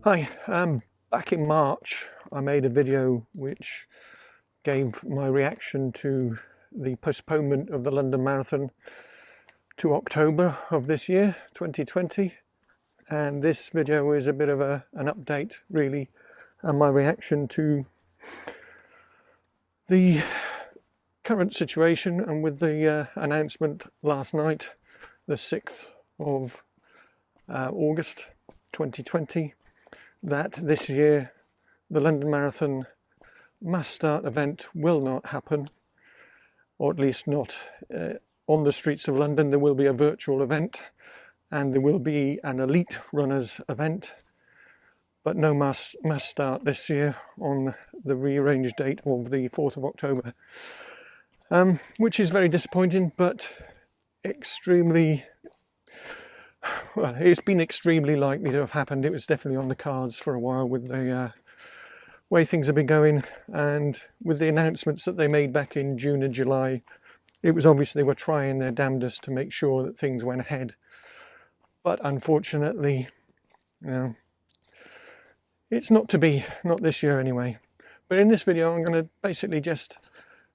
Hi, back in March I made a video which gave my reaction to the postponement of the London Marathon to October of this year, 2020, and this video is a bit of an update really, and my reaction to the current situation, and with the announcement last night, the 6th of August 2020, that this year the London Marathon mass start event will not happen, or at least not on the streets of London. There will be a virtual event and there will be an elite runners event, but no mass start this year on the rearranged date of the 4th of October, which is very disappointing, but extremely, well, it's been extremely likely to have happened. It was definitely on the cards for a while with the way things have been going, and with the announcements that they made back in June and July, it was obvious they were trying their damnedest to make sure that things went ahead. But unfortunately, you know, it's not to be, not this year anyway. But in this video I'm going to basically just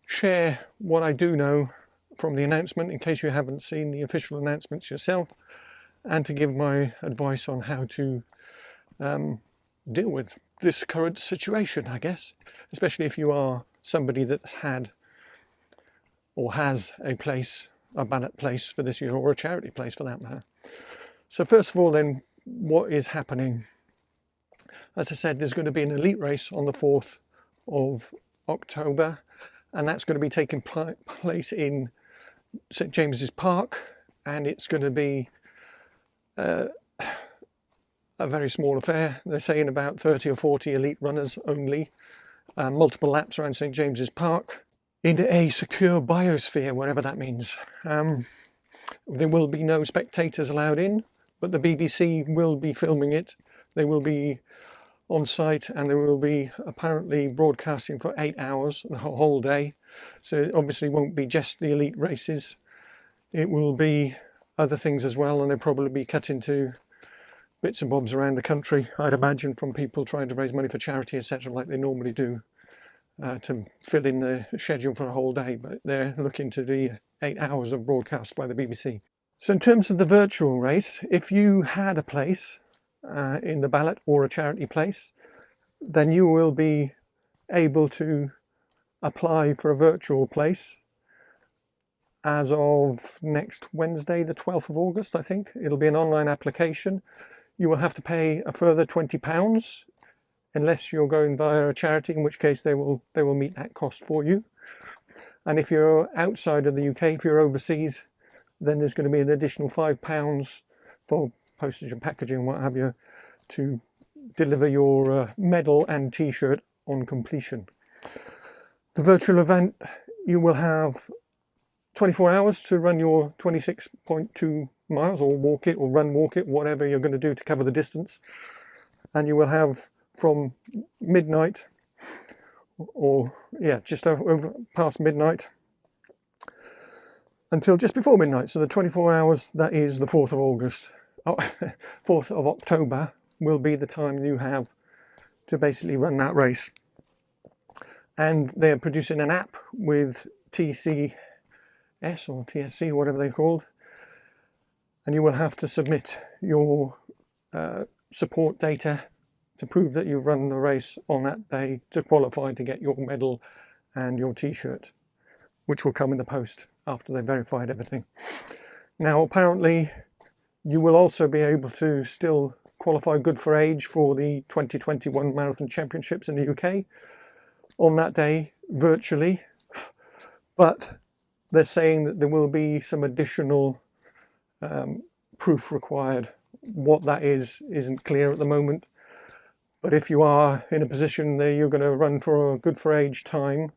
share what I do know from the announcement, in case you haven't seen the official announcements yourself, and to give my advice on how to deal with this current situation, I guess, especially if you are somebody that had or has a ballot place for this year, or a charity place for that matter. So first of all then, what is happening? As I said, there's going to be an elite race on the 4th of October, and that's going to be taking place in St James's Park, and it's going to be a very small affair. They're saying about 30 or 40 elite runners only, multiple laps around St James's Park in a secure biosphere, whatever that means. There will be no spectators allowed in, but the BBC will be filming it. They will be on site, and they will be apparently broadcasting for 8 hours, the whole day. So it obviously won't be just the elite races. It will be other things as well, and they'll probably be cut into bits and bobs around the country, I'd imagine, from people trying to raise money for charity, etc., like they normally do, to fill in the schedule for a whole day. But they're looking to do 8 hours of broadcast by the BBC. So in terms of the virtual race, if you had a place in the ballot or a charity place, then you will be able to apply for a virtual place as of next Wednesday, the 12th of August, I think. It'll be an online application. You will have to pay a further £20 unless you're going via a charity, in which case they will meet that cost for you. And if you're outside of the UK, if you're overseas, then there's going to be an additional £5 for postage and packaging and what have you, to deliver your medal and t-shirt on completion. The virtual event, you will have 24 hours to run your 26.2 miles, or walk it, or walk it, whatever you're going to do to cover the distance. And you will have from midnight, or just over past midnight, until just before midnight. So the 24 hours, that is the 4th of August. 4th of October will be the time you have to basically run that race. And they're producing an app with TCS or TSC, whatever they're called, and you will have to submit your support data to prove that you've run the race on that day to qualify to get your medal and your t-shirt, which will come in the post after they've verified everything. Now apparently you will also be able to still qualify good for age for the 2021 Marathon Championships in the UK on that day virtually, but they're saying that there will be some additional proof required. What that is isn't clear at the moment, but if you are in a position that you're going to run for a good for age time,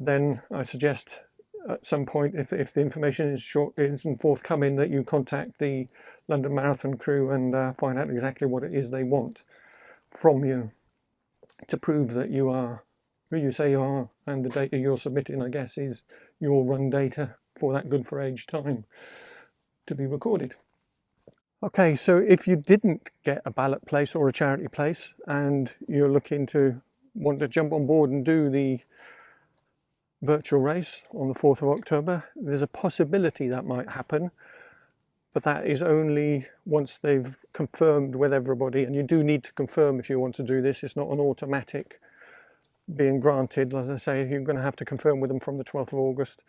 then I suggest at some point, if the information isn't forthcoming, that you contact the London Marathon crew and find out exactly what it is they want from you to prove that you are who you say you are, and the data you're submitting, I guess, is your run data for that good for age time to be recorded. Okay, so if you didn't get a ballot place or a charity place and you're looking to want to jump on board and do the virtual race on the 4th of October, there's a possibility that might happen, but that is only once they've confirmed with everybody, and you do need to confirm if you want to do this. It's not an automatic being granted. As I say, you're going to have to confirm with them from the 12th of August.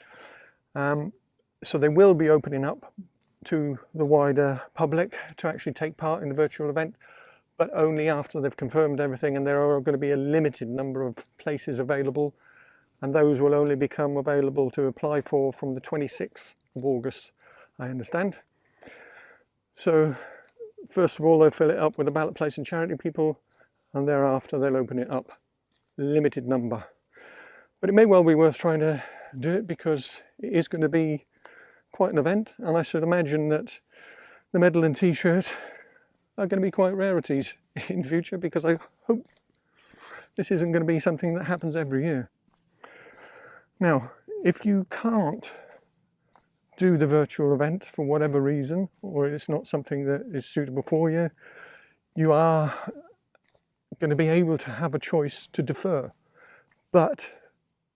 So they will be opening up to the wider public to actually take part in the virtual event, but only after they've confirmed everything, and there are going to be a limited number of places available, and those will only become available to apply for from the 26th of August, I understand. So first of all, they'll fill it up with a ballot place and charity people, and thereafter they'll open it up, limited number. But it may well be worth trying to do it, because it is going to be quite an event, and I should imagine that the medal and t-shirt are going to be quite rarities in future, because I hope this isn't going to be something that happens every year. Now, if you can't do the virtual event for whatever reason, or it's not something that is suitable for you, you are going to be able to have a choice to defer. But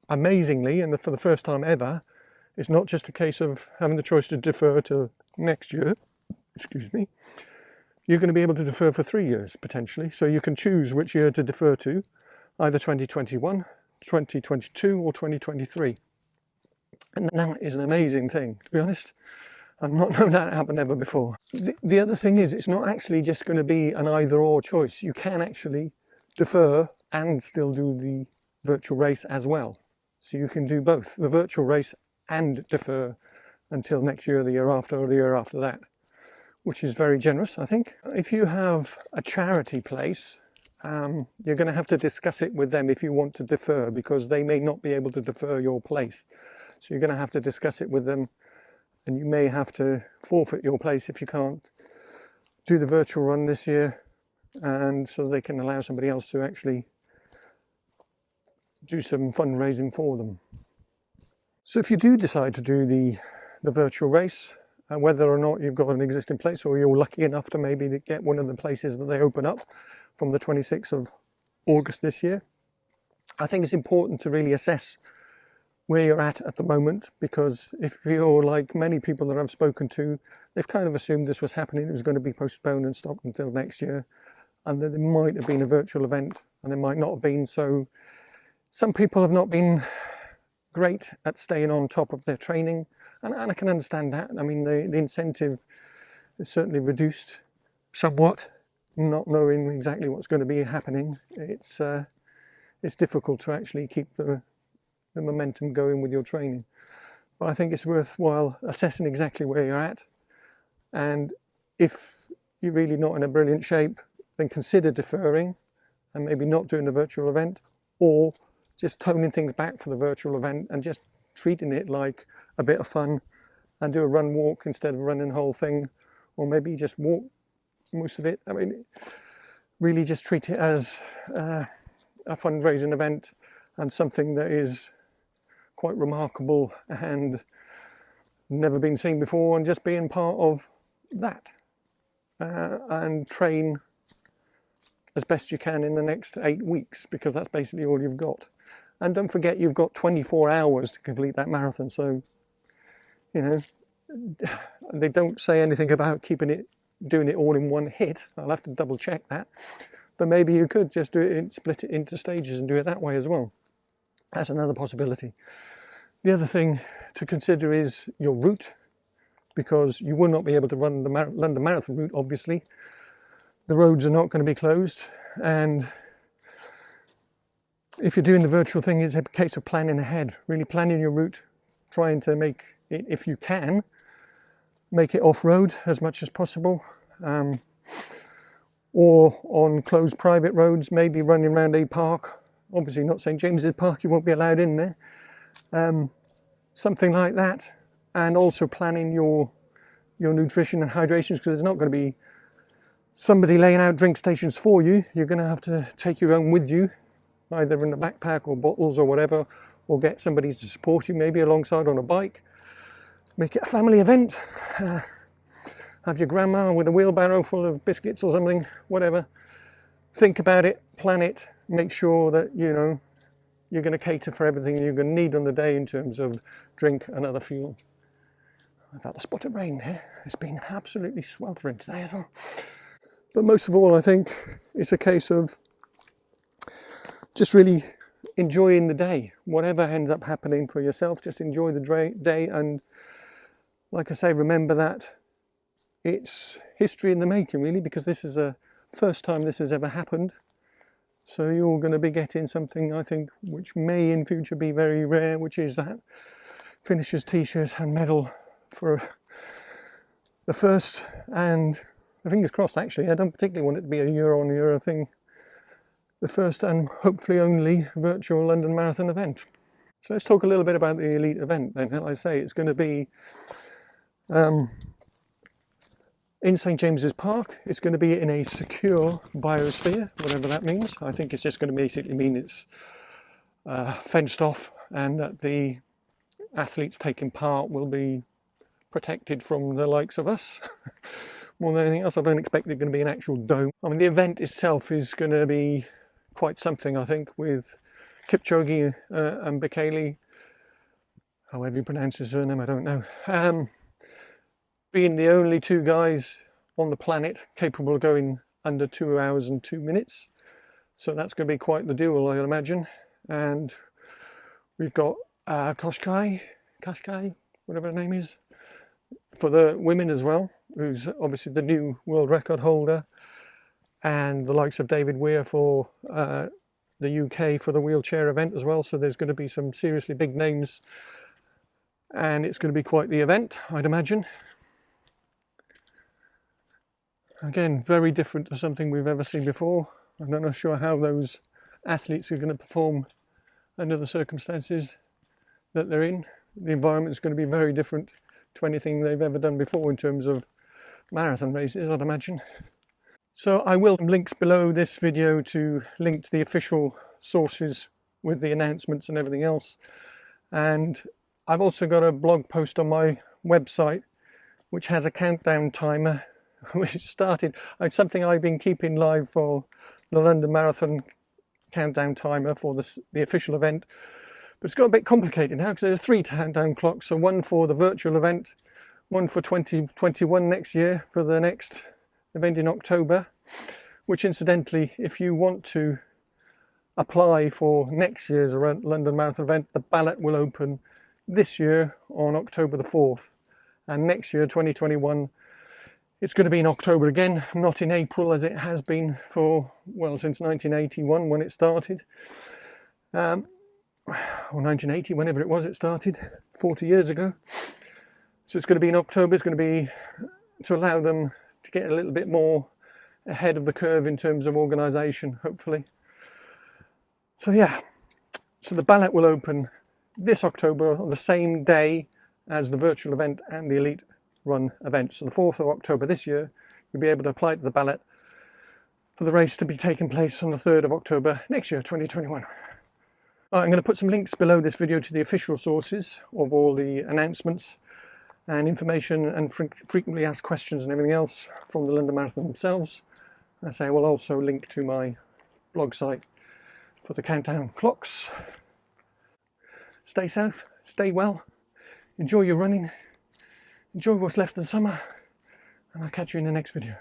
amazingly, and for the first time ever, it's not just a case of having the choice to defer to next year, excuse me, you're going to be able to defer for 3 years potentially. So you can choose which year to defer to, either 2021, 2022 or 2023. And that is an amazing thing, to be honest. I've not known that happen ever before. The other thing is, it's not actually just going to be an either or choice. You can actually defer and still do the virtual race as well. So you can do both, the virtual race and defer until next year, the year after, or the year after that, which is very generous, I think. If you have a charity place, you're going to have to discuss it with them if you want to defer, because they may not be able to defer your place. So you're going to have to discuss it with them, and you may have to forfeit your place if you can't do the virtual run this year, and so they can allow somebody else to actually do some fundraising for them. So if you do decide to do the virtual race, whether or not you've got an existing place, or you're lucky enough to maybe get one of the places that they open up from the 26th of August this year, I think it's important to really assess where you're at the moment, because if you're like many people that I've spoken to, they've kind of assumed this was happening, it was going to be postponed and stopped until next year, and that there might have been a virtual event and there might not have been. So some people have not been great at staying on top of their training, and I can understand that. I mean, the incentive is certainly reduced somewhat, not knowing exactly what's going to be happening. It's difficult to actually keep the momentum going with your training. But I think it's worthwhile assessing exactly where you're at, and if you're really not in a brilliant shape, then consider deferring and maybe not doing the virtual event, or just toning things back for the virtual event and just treating it like a bit of fun and do a run walk instead of running the whole thing, or maybe just walk most of it. I mean, really just treat it as a fundraising event and something that is quite remarkable and never been seen before, and just being part of that, and train as best you can in the next 8 weeks, because that's basically all you've got. And don't forget, you've got 24 hours to complete that marathon. So, you know, they don't say anything about doing it all in one hit. I'll have to double check that, but maybe you could just do it, split it into stages and do it that way as well. That's another possibility. The other thing to consider is your route, because you will not be able to run the London Marathon route, obviously. The roads are not going to be closed, and if you're doing the virtual thing, it's a case of planning ahead, really planning your route, trying to make it, if you can, make it off-road as much as possible, or on closed private roads, maybe running around a park. Obviously not St James's Park, you won't be allowed in there. Something like that, and also planning your nutrition and hydration, because there's not going to be somebody laying out drink stations for you. You're going to have to take your own with you, either in a backpack or bottles or whatever, or get somebody to support you maybe alongside on a bike. Make it a family event. have your grandma with a wheelbarrow full of biscuits or something, whatever. Think about it, plan it, make sure that, you know, you're going to cater for everything you're going to need on the day in terms of drink and other fuel. I've had a spot of rain here. It's been absolutely sweltering today as well. But most of all, I think it's a case of just really enjoying the day. Whatever ends up happening for yourself, just enjoy the day. And like I say, remember that it's history in the making, really, because this is the first time this has ever happened. So you're going to be getting something, I think, which may in future be very rare, which is that finisher's t-shirt and medal for the first, and fingers crossed actually, I don't particularly want it to be a year-on-year thing, the first and hopefully only virtual London Marathon event. So let's talk a little bit about the elite event then. Like I say, it's going to be in St James's Park. It's going to be in a secure biosphere, whatever that means. I think it's just going to basically mean it's fenced off, and that the athletes taking part will be protected from the likes of us. More than anything else, I don't expect it going to be an actual dome. I mean, the event itself is going to be quite something, I think, with Kipchoge and Bekele, however you pronounce his surname, I don't know, being the only two guys on the planet capable of going under 2 hours and 2 minutes. So that's going to be quite the duel, I imagine. And we've got Kosgei, whatever her name is, for the women as well, who's obviously the new world record holder, and the likes of David Weir for the UK for the wheelchair event as well. So there's going to be some seriously big names, and it's going to be quite the event, I'd imagine. Again, very different to something we've ever seen before. I'm not sure how those athletes are going to perform under the circumstances that they're in. The environment is going to be very different to anything they've ever done before in terms of marathon races, I'd imagine. So I will links below this video to link to the official sources with the announcements and everything else. And I've also got a blog post on my website which has a countdown timer which started. It's something I've been keeping live for the London Marathon countdown timer for the official event. But it's got a bit complicated now because there's 3 countdown clocks. So one for the virtual event, one for 2021 next year for the next event in October, which incidentally, if you want to apply for next year's London Marathon event, the ballot will open this year on October the 4th. And next year, 2021, it's going to be in October again, not in April as it has been for, well, since 1981 when it started. Or 1980, whenever it was it started, 40 years ago. So it's going to be in October. It's going to be to allow them to get a little bit more ahead of the curve in terms of organisation, hopefully. So yeah, so the ballot will open this October on the same day as the virtual event and the elite run event. So the 4th of October this year, you'll be able to apply to the ballot for the race to be taking place on the 3rd of October next year, 2021. I'm going to put some links below this video to the official sources of all the announcements and information and frequently asked questions and everything else from the London Marathon themselves. As I will also link to my blog site for the countdown clocks. Stay safe, stay well, enjoy your running, enjoy what's left of the summer, and I'll catch you in the next video.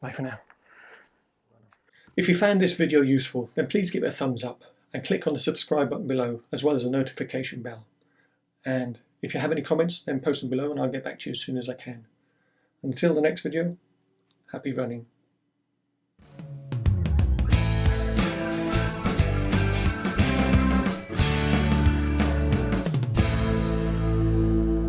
Bye for now. If you found this video useful, then please give it a thumbs up and click on the subscribe button below, as well as the notification bell. And if you have any comments, then post them below and I'll get back to you as soon as I can. Until the next video, happy running.